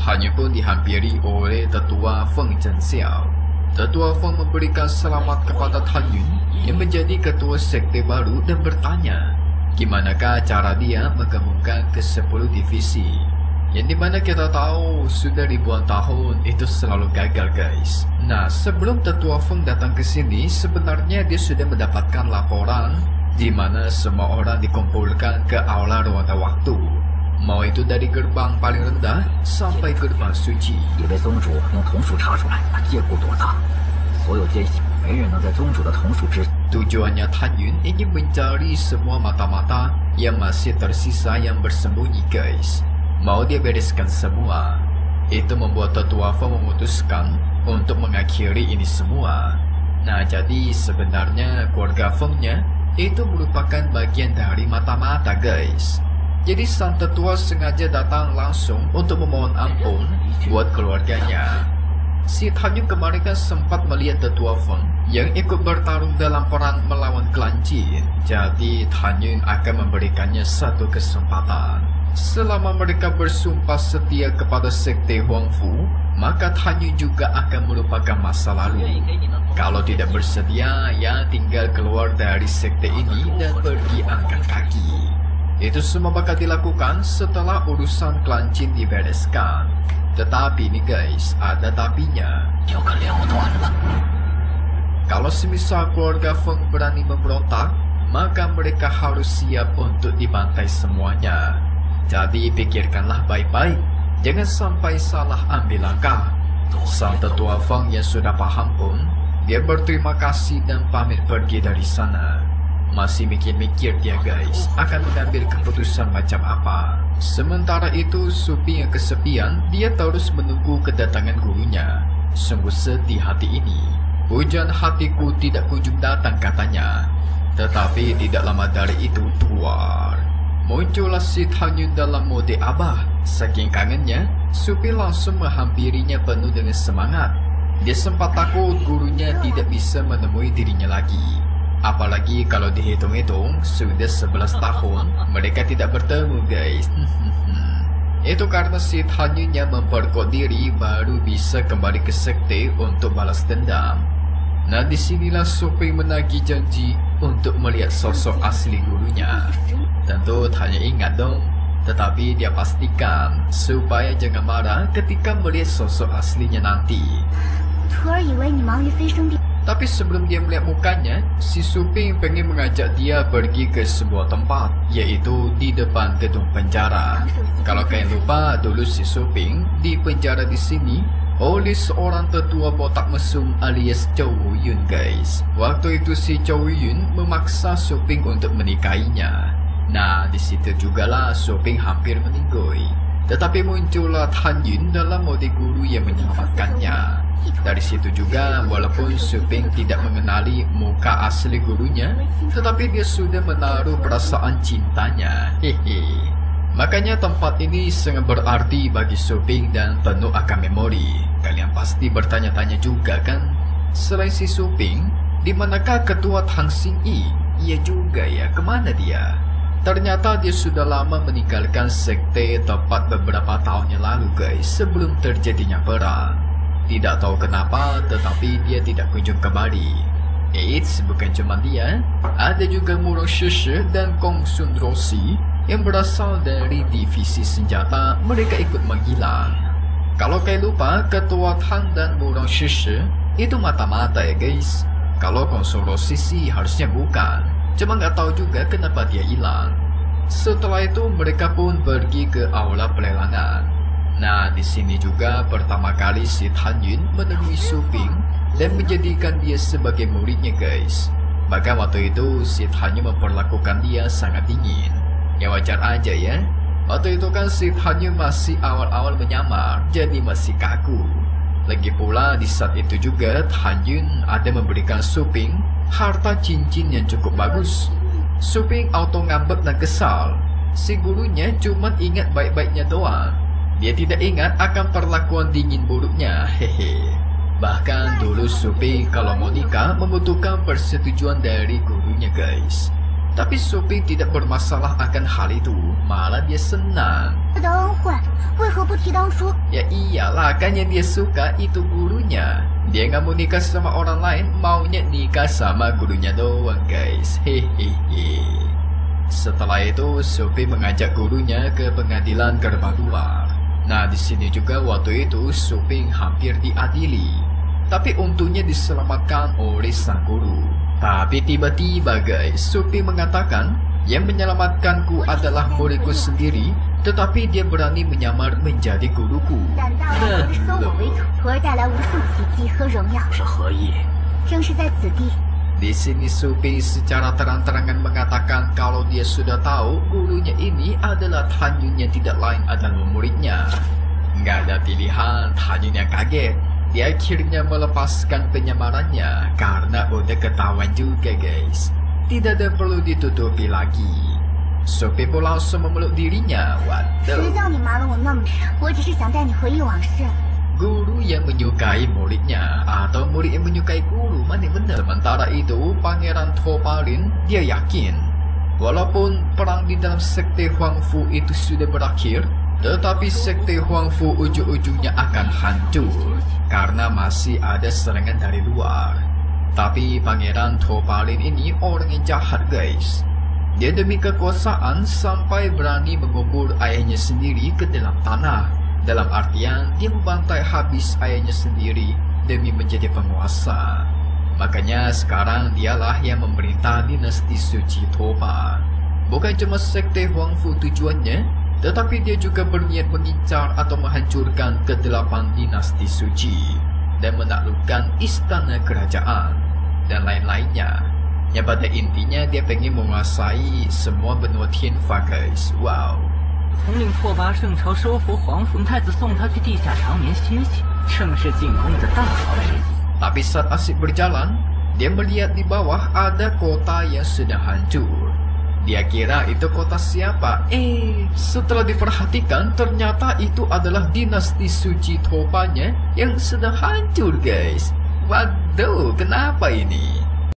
Tanyun pun dihampiri oleh Tetua Feng Zhenxiao. Tetua Feng memberikan selamat kepada Tanyun yang menjadi ketua sekte baru dan bertanya, gimanakah cara dia menggabungkan ke 10 divisi. Yang dimana kita tahu sudah ribuan tahun itu selalu gagal, guys. Nah, sebelum Tetua Feng datang ke sini, sebenarnya dia sudah mendapatkan laporan di mana semua orang dikumpulkan ke aula ruang waktu. Mau itu dari gerbang paling rendah sampai gerbang suci. Tujuannya Tanyun ingin mencari semua mata-mata yang masih tersisa yang bersembunyi, guys. Mau dia bereskan semua. Itu membuat Tetua Feng memutuskan untuk mengakhiri ini semua. Nah, jadi sebenarnya keluarga Feng-nya itu merupakan bagian dari mata-mata, guys. Jadi sang tetua sengaja datang langsung untuk memohon ampun buat keluarganya. Si Tanyun kemarin kan sempat melihat Tetua Feng yang ikut bertarung dalam perang melawan klan Jin. Jadi Tanyun akan memberikannya satu kesempatan. Selama mereka bersumpah setia kepada sekte Huangfu, maka Tanyun juga akan melupakan masa lalu. Kalau tidak bersedia, ya tinggal keluar dari sekte ini dan pergi angkat kaki. Itu semua bakal dilakukan setelah urusan klan Jin dibereskan. Tetapi nih guys, ada tapinya. Kalau semisal keluarga Feng berani memberontak, maka mereka harus siap untuk dibantai semuanya. Jadi pikirkanlah baik-baik, jangan sampai salah ambil langkah. Sang tetua Feng yang sudah paham pun, dia berterima kasih dan pamit pergi dari sana. Masih mikir-mikir dia guys, akan mengambil keputusan macam apa. Sementara itu Suping yang kesepian, dia terus menunggu kedatangan gurunya. Sungguh sedih hati ini. Hujan hatiku tidak kunjung datang katanya. Tetapi tidak lama dari itu keluar. Muncullah si Tanyun dalam mode abah. Saking kangennya, Suping langsung menghampirinya penuh dengan semangat. Dia sempat takut gurunya tidak bisa menemui dirinya lagi. Apalagi kalau dihitung-hitung, sudah 11 tahun mereka tidak bertemu guys. Itu karena si Tanyun yang memperkuat diri baru bisa kembali ke sekte untuk balas dendam. Nah, disinilah Suping menagih janji untuk melihat sosok asli gurunya. Tentu Tanyun ingat dong, tetapi dia pastikan supaya jangan marah ketika melihat sosok aslinya nanti. Tapi sebelum dia melihat mukanya, si Suping pengen mengajak dia pergi ke sebuah tempat, yaitu di depan gedung penjara. Kalau kalian lupa, dulu si Suping di penjara di sini oleh seorang tetua botak mesum alias Chow Yun guys. Waktu itu si Chow Yun memaksa Suping untuk menikahinya. Nah, di situ jugalah Suping hampir meninggoy. Tetapi muncullah Tanyun dalam mode guru yang menyelamatkannya. Dari situ juga, walaupun Suping tidak mengenali muka asli gurunya, tetapi dia sudah menaruh perasaan cintanya. Hehe. Makanya tempat ini sangat berarti bagi Suping dan penuh akan memori. Kalian pasti bertanya-tanya juga kan? Selain si Suping, di manakah ketua Tang Xingyi? Iya juga ya, kemana dia? Ternyata dia sudah lama meninggalkan sekte tepat beberapa tahun yang lalu guys, sebelum terjadinya perang. Tidak tahu kenapa, tetapi dia tidak kunjung kembali. Eits, bukan cuma dia, ada juga Murong Shishi dan Kong Sun Roshi yang berasal dari divisi senjata. Mereka ikut menghilang. Kalau kalian lupa, ketua Tang dan Murong Shishi itu mata-mata ya guys. Kalau Kong Sun Roshi sih harusnya bukan. Cuma nggak tahu juga kenapa dia hilang. Setelah itu mereka pun pergi ke aula pelelangan. Nah, di sini juga pertama kali si Tanyun menemui Suping dan menjadikan dia sebagai muridnya guys. Bahkan waktu itu si Tanyun memperlakukan dia sangat dingin. Ya wajar aja ya. Waktu itu kan si Tanyun masih awal-awal menyamar, jadi masih kaku. Lagi pula di saat itu juga Tanyun ada memberikan Suping harta cincin yang cukup bagus. Suping auto ngambek dan kesal. Si gurunya cuma ingat baik-baiknya doang. Dia tidak ingat akan perlakuan dingin buruknya. Hehe. Bahkan dulu Suping kalau mau nikah membutuhkan persetujuan dari gurunya guys. Tapi Suping tidak bermasalah akan hal itu, malah dia senang. 的恩惠为何不提当初？ Ya iyalah, kan yang dia suka itu gurunya. Dia nggak mau nikah sama orang lain, maunya nikah sama gurunya doang guys. Hehehe. Setelah itu, Suping mengajak gurunya ke pengadilan gerbang luar. Nah, di sini juga waktu itu Suping hampir diadili. Tapi untungnya diselamatkan oleh sang guru. Tapi tiba-tiba guys, Suping mengatakan yang menyelamatkanku adalah muridku sendiri, tetapi dia berani menyamar menjadi guruku. 胆大妄为的收我为徒，徒儿带来无数奇迹和荣耀， 是何意？ 正是在此地。 Di sini Suping secara terang-terangan mengatakan kalau dia sudah tahu gurunya ini adalah Tan Yun yang tidak lain adalah muridnya. Nggak ada pilihan, Tan Yun yang kaget. Dia akhirnya melepaskan penyamarannya karena udah ketahuan juga guys. Tidak ada perlu ditutupi lagi. Suping pun langsung memeluk dirinya. 谁 Waduh. 叫你瞒了我那么长？我只是想带你回忆往事。 Guru yang menyukai muridnya atau murid yang menyukai guru, mana benar. Sementara itu Pangeran Topalin dia yakin walaupun perang di dalam sekte Huangfu itu sudah berakhir, tetapi sekte Huangfu ujung-ujungnya akan hancur karena masih ada serangan dari luar. Tapi Pangeran Topalin ini orang yang jahat guys. Dia demi kekuasaan sampai berani mengubur ayahnya sendiri ke dalam tanah. Dalam artian dia membantai habis ayahnya sendiri demi menjadi penguasa. Makanya sekarang dialah yang memerintah dinasti suci Toba. Bukan cuma sekte Huangfu tujuannya, tetapi dia juga berniat mengincar atau menghancurkan ke-8 dinasti suci dan menaklukkan istana kerajaan dan lain-lainnya. Yang pada intinya dia pengen menguasai semua benua Tianfa guys. Wow. 统领拓跋圣朝收服皇甫太子，送他去地下长眠歇息，正是进攻的大好时机。 Tapi saat asyik berjalan, dia melihat di bawah ada kota yang sedang hancur. Dia kira itu kota siapa? Setelah diperhatikan, ternyata itu adalah dinasti suci Topanya yang sedang hancur guys. Waduh, kenapa ini?